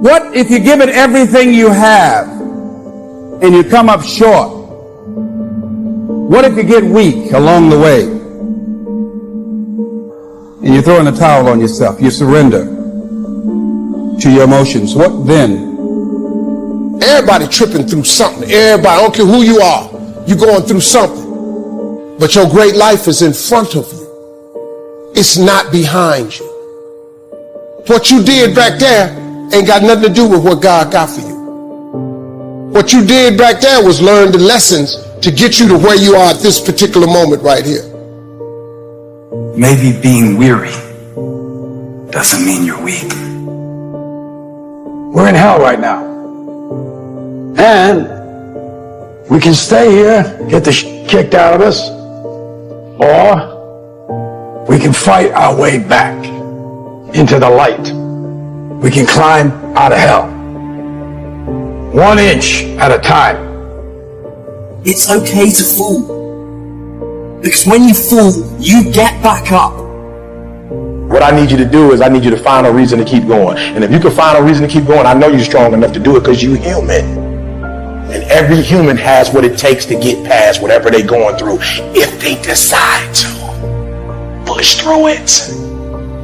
What if you give it everything you have and you come up short? What if you get weak along the way and you throw in the towel on yourself? You surrender to your emotions. What then? Everybody tripping through something. Everybody, I don't care who you are, you're going through something. But your great life is in front of you. It's not behind you. What you did back there ain't got nothing to do with what God got for you. What you did back there was learn the lessons to get you to where you are at this particular moment right here. Maybe being weary doesn't mean you're weak. We're in hell right now. And we can stay here, get the kicked out of us, or we can fight our way back into the light. We can climb out of hell, 1 inch at a time. It's okay to fall, because when you fall, you get back up. What I need you to do is I need you to find a reason to keep going. And if you can find a reason to keep going, I know you're strong enough to do it because you're human. And every human has what it takes to get past whatever they're going through if they decide to. Push through it.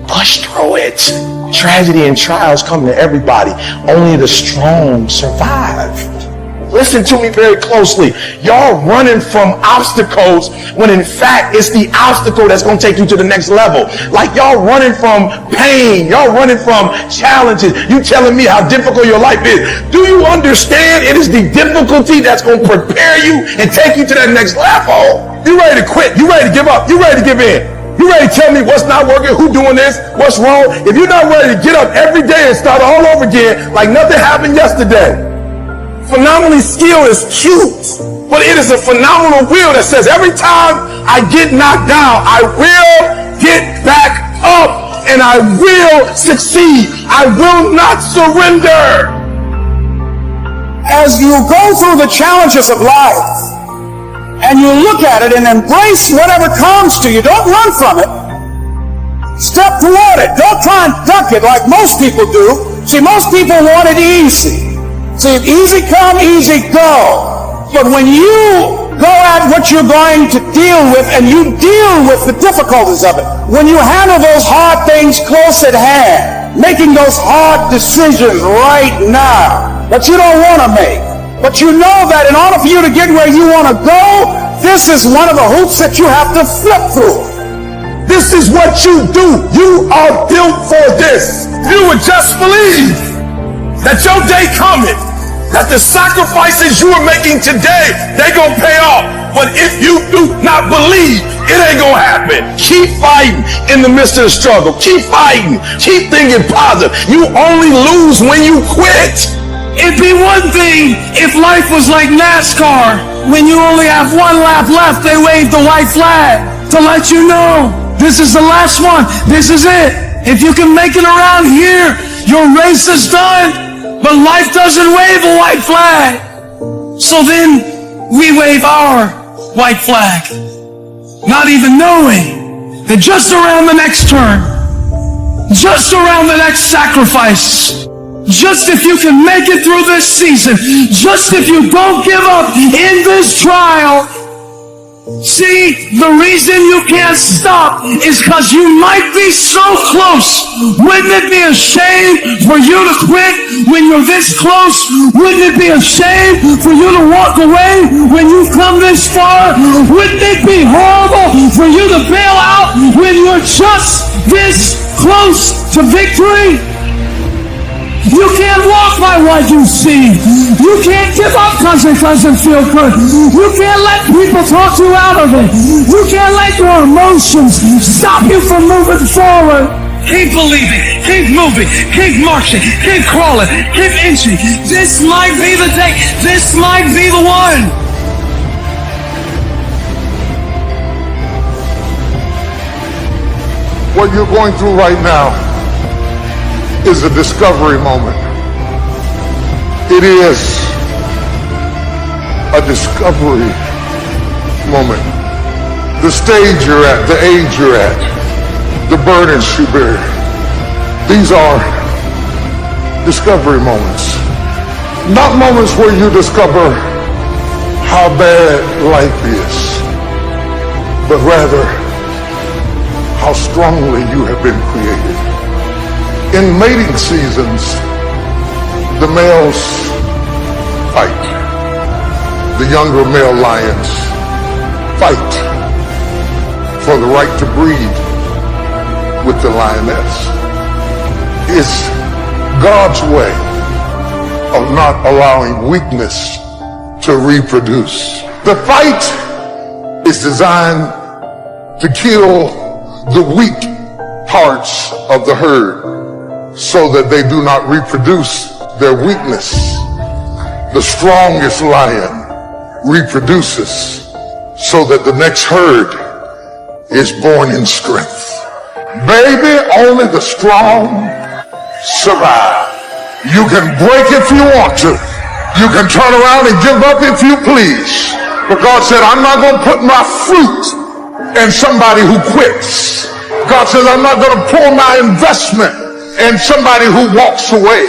Push through it. Tragedy and trials come to everybody. Only the strong survive. Listen to me very closely. Y'all running from obstacles when in fact it's the obstacle that's going to take you to the next level. Like y'all running from pain. Y'all running from challenges. You telling me how difficult your life is. Do you understand it is the difficulty that's going to prepare you and take you to that next level? You ready to quit? You ready to give up? You ready to give in? You ready to tell me what's not working? Who doing this? What's wrong? If you're not ready to get up every day and start all over again like nothing happened yesterday. Phenomenally skilled is cute, but it is a phenomenal will that says every time I get knocked down, I will get back up and I will succeed. I will not surrender. As you go through the challenges of life and you look at it and embrace whatever comes to you, don't run from it. Step toward it. Don't try and duck it like most people do. See, most people want it easy. See, easy come, easy go. But when you go at what you're going to deal with and you deal with the difficulties of it, when you handle those hard things close at hand, making those hard decisions right now that you don't want to make, but you know that in order for you to get where you want to go, this is one of the hoops that you have to flip through. This is what you do. You are built for this. You would just believe that your day coming, that the sacrifices you are making today, they gonna pay off. But if you do not believe, it ain't gonna happen. Keep fighting in the midst of the struggle. Keep fighting. Keep thinking positive. You only lose when you quit. It'd be one thing if life was like NASCAR. When you only have one lap left, they wave the white flag to let you know this is the last one. This is it. If you can make it around here, your race is done. But life doesn't wave a white flag. So then we wave our white flag, not even knowing that just around the next turn, just around the next sacrifice, just if you can make it through this season, just if you don't give up in this trial. See, the reason you can't stop is because you might be so close. Wouldn't it be a shame for you to quit when you're this close? Wouldn't it be a shame for you to walk away when you've come this far? Wouldn't it be horrible for you to bail out when you're just this close to victory? You can't walk by what you see. You can't give up because it doesn't feel good. You can't let people talk you out of it. You can't let your emotions stop you from moving forward. Keep believing, keep moving, keep marching, keep crawling, keep inching. This might be the day. This might be the one. What you're going through right now is a discovery moment. It is a discovery moment. The stage you're at, the age you're at, the burdens you bear, these are discovery moments. Not moments where you discover how bad life is, but rather how strongly you have been created. In mating seasons, the males fight. The younger male lions fight for the right to breed with the lioness. It's God's way of not allowing weakness to reproduce. The fight is designed to kill the weak parts of the herd so that they do not reproduce their weakness. The strongest lion reproduces so that the next herd is born in strength. Baby, only the strong survive. You can break if you want to. You can turn around and give up if you please. But God said, I'm not going to put my fruit in somebody who quits. God says, I'm not going to pour my investment in somebody who walks away.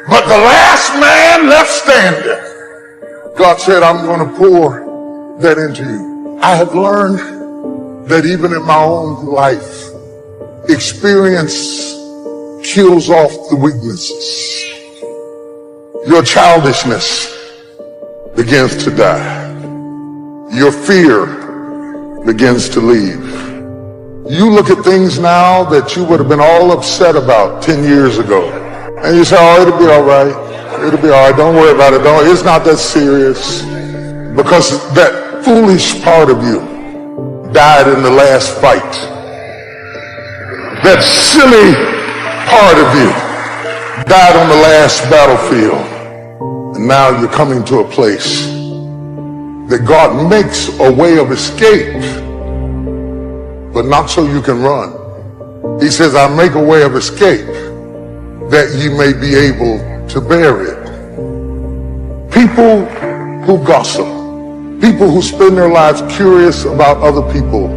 But the last man left standing, God said, I'm going to pour that into you. I have learned that even in my own life, experience kills off the weaknesses. Your childishness begins to die. Your fear begins to leave. You look at things now that you would have been all upset about 10 years ago. And you say, oh, it'll be all right. It'll be all right. Don't worry about it. It's not that serious. Because that foolish part of you died in the last fight. That silly part of you died on the last battlefield. And now you're coming to a place that God makes a way of escape, but not so you can run. He says, I make a way of escape that you may be able to bear it. People who gossip, people who spend their lives curious about other people,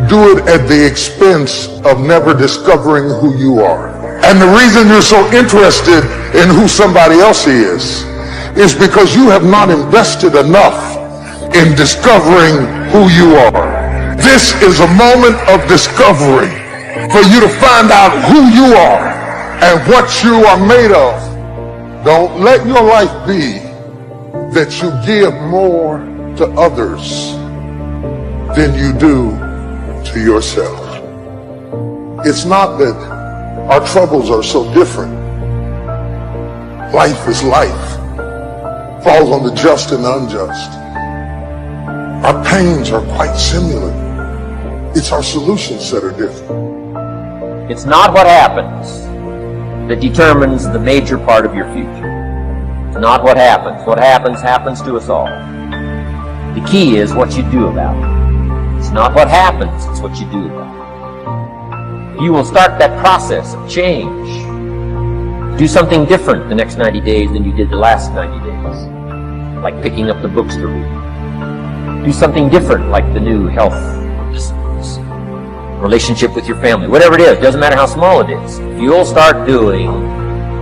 do it at the expense of never discovering who you are. And the reason you're so interested in who somebody else is because you have not invested enough in discovering who you are. This is a moment of discovery for you to find out who you are and what you are made of. Don't let your life be that you give more to others than you do to yourself. It's not that our troubles are so different. Life is life. Falls on the just and the unjust. Our pains are quite similar. It's our solutions that are different. It's not what happens that determines the major part of your future. It's not what happens. What happens, happens to us all. The key is what you do about it. It's not what happens, it's what you do about it. You will start that process of change. Do something different the next 90 days than you did the last 90 days. Like picking up the books to read. Do something different, like the new health disciplines, relationship with your family, whatever it is, doesn't matter how small it is. If you'll start doing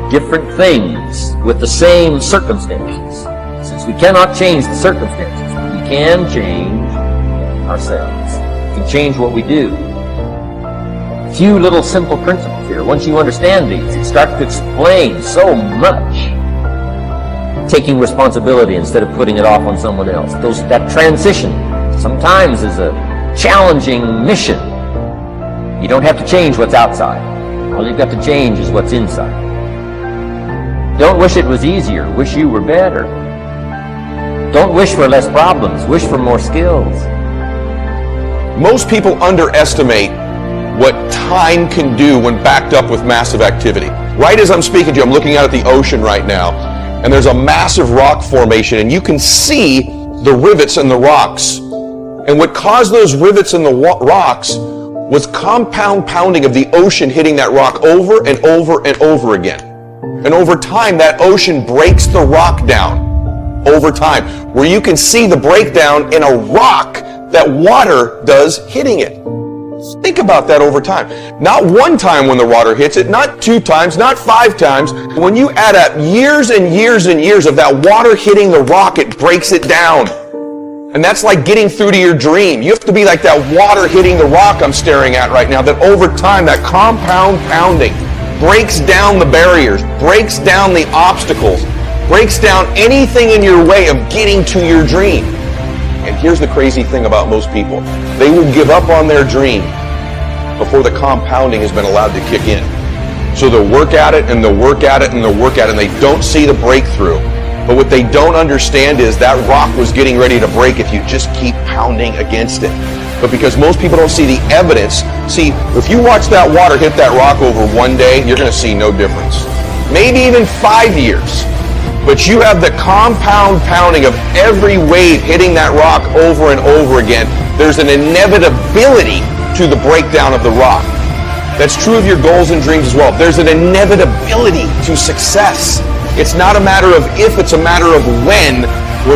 different things with the same circumstances, since we cannot change the circumstances, we can change ourselves. We can change what we do. A few little simple principles here. Once you understand these, it starts to explain so much. Taking responsibility instead of putting it off on someone else. That transition sometimes is a challenging mission. You don't have to change what's outside. All you've got to change is what's inside. Don't wish it was easier. Wish you were better. Don't wish for less problems. Wish for more skills. Most people underestimate what time can do when backed up with massive activity. Right as I'm speaking to you, I'm looking out at the ocean right now. And there's a massive rock formation, and you can see the rivets in the rocks. And what caused those rivets in the rocks was compound pounding of the ocean hitting that rock over and over and over again. And over time, that ocean breaks the rock down over time, where you can see the breakdown in a rock that water does hitting it. Think about that over time. Not one time when the water hits it, not 2 times, not 5 times. When you add up years and years and years of that water hitting the rock, it breaks it down. And that's like getting through to your dream. You have to be like that water hitting the rock I'm staring at right now, that over time, that compound pounding breaks down the barriers, breaks down the obstacles, breaks down anything in your way of getting to your dream. And here's the crazy thing about most people. They will give up on their dream before the compounding has been allowed to kick in. So they'll work at it and they'll work at it and they'll work at it and they don't see the breakthrough. But what they don't understand is that rock was getting ready to break if you just keep pounding against it. But because most people don't see the evidence, see, if you watch that water hit that rock over one day, you're going to see no difference. Maybe even 5 years. But you have the compound pounding of every wave hitting that rock over and over again. There's an inevitability to the breakdown of the rock. That's true of your goals and dreams as well. There's an inevitability to success. It's not a matter of if, it's a matter of when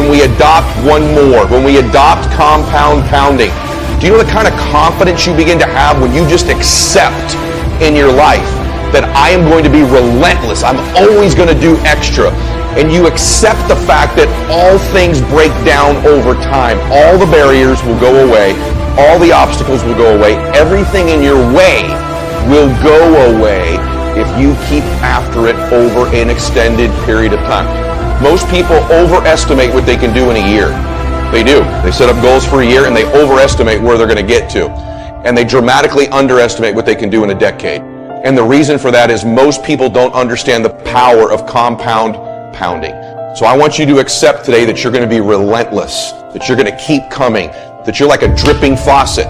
we adopt one more, when we adopt compound pounding. Do you know the kind of confidence you begin to have when you just accept in your life that I am going to be relentless, I'm always going to do extra, and you accept the fact that all things break down over time. All the barriers will go away, all the obstacles will go away, everything in your way will go away if you keep after it over an extended period of time. Most people overestimate what they can do in a year. They do. They set up goals for a year and they overestimate where they're going to get to. And they dramatically underestimate what they can do in a decade. And the reason for that is most people don't understand the power of compound pounding. So I want you to accept today that you're going to be relentless, that you're going to keep coming, that you're like a dripping faucet.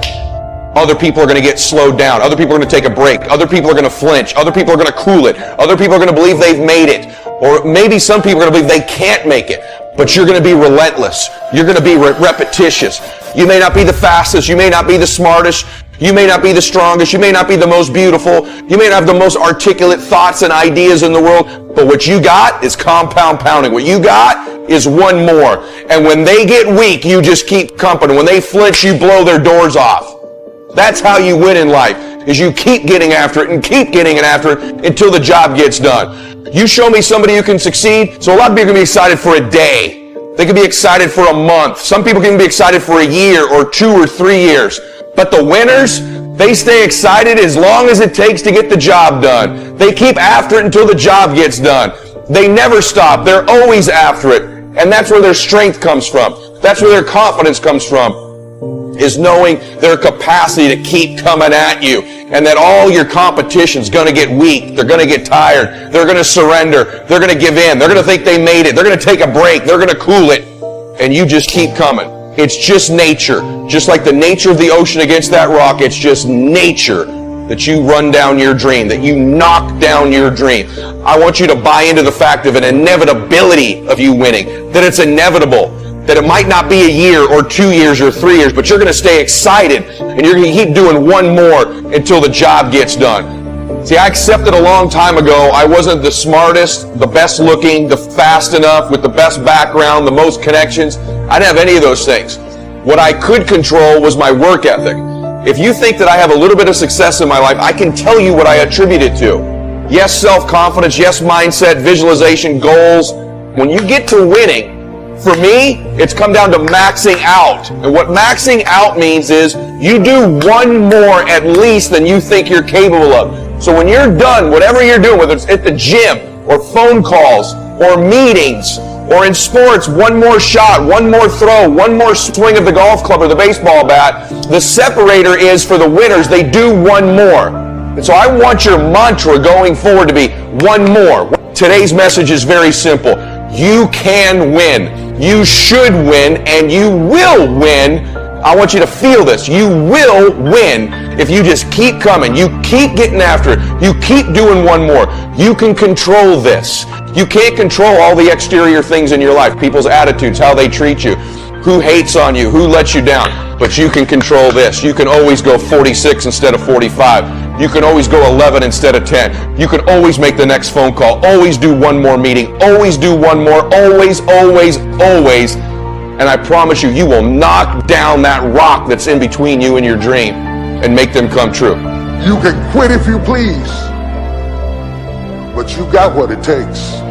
Other people are going to get slowed down. Other people are going to take a break. Other people are going to flinch. Other people are going to cool it. Other people are going to believe they've made it. Or maybe some people are going to believe they can't make it. But you're going to be relentless. You're going to be repetitious. You may not be the fastest. You may not be the smartest. You may not be the strongest. You may not be the most beautiful. You may not have the most articulate thoughts and ideas in the world. But what you got is compound pounding. What you got is one more. And when they get weak, you just keep company. When they flinch, you blow their doors off. That's how you win in life, is you keep getting after it and keep getting after it until the job gets done. You show me somebody who can succeed. So a lot of people can be excited for a day. They can be excited for a month. Some people can be excited for a year or 2 or 3 years. But the winners, they stay excited as long as it takes to get the job done. They keep after it until the job gets done. They never stop. They're always after it. And that's where their strength comes from. That's where their confidence comes from, is knowing their capacity to keep coming at you, and that all your competition's going to get weak. They're going to get tired. They're going to surrender. They're going to give in. They're going to think they made it. They're going to take a break. They're going to cool it. And you just keep coming. It's just nature. Just like the nature of the ocean against that rock, it's just nature that you run down your dream, that you knock down your dream. I want you to buy into the fact of an inevitability of you winning, that it's inevitable, that it might not be a year or 2 years or 3 years, but you're going to stay excited and you're going to keep doing one more until the job gets done. See, I accepted a long time ago I wasn't the smartest, the best looking, the fast enough, with the best background, the most connections. I didn't have any of those things. What I could control was my work ethic. If you think that I have a little bit of success in my life, I can tell you what I attribute it to. Yes, self-confidence. Yes, mindset, visualization, goals. When you get to winning, for me, it's come down to maxing out. And what maxing out means is you do one more at least than you think you're capable of. So when you're done, whatever you're doing, whether it's at the gym or phone calls or meetings or in sports, one more shot, one more throw, one more swing of the golf club or the baseball bat, the separator is for the winners, they do one more. And so I want your mantra going forward to be one more. Today's message is very simple. You can win. You should win, and you will win. I want you to feel this. You will win if you just keep coming. You keep getting after it. You keep doing one more. You can control this. You can't control all the exterior things in your life, people's attitudes, how they treat you, who hates on you, who lets you down. But you can control this. You can always go 46 instead of 45. You can always go 11 instead of 10. You can always make the next phone call. Always do one more meeting. Always do one more. Always, always, always. And I promise you, you will knock down that rock that's in between you and your dream. and make them come true. You can quit if you please, but you got what it takes.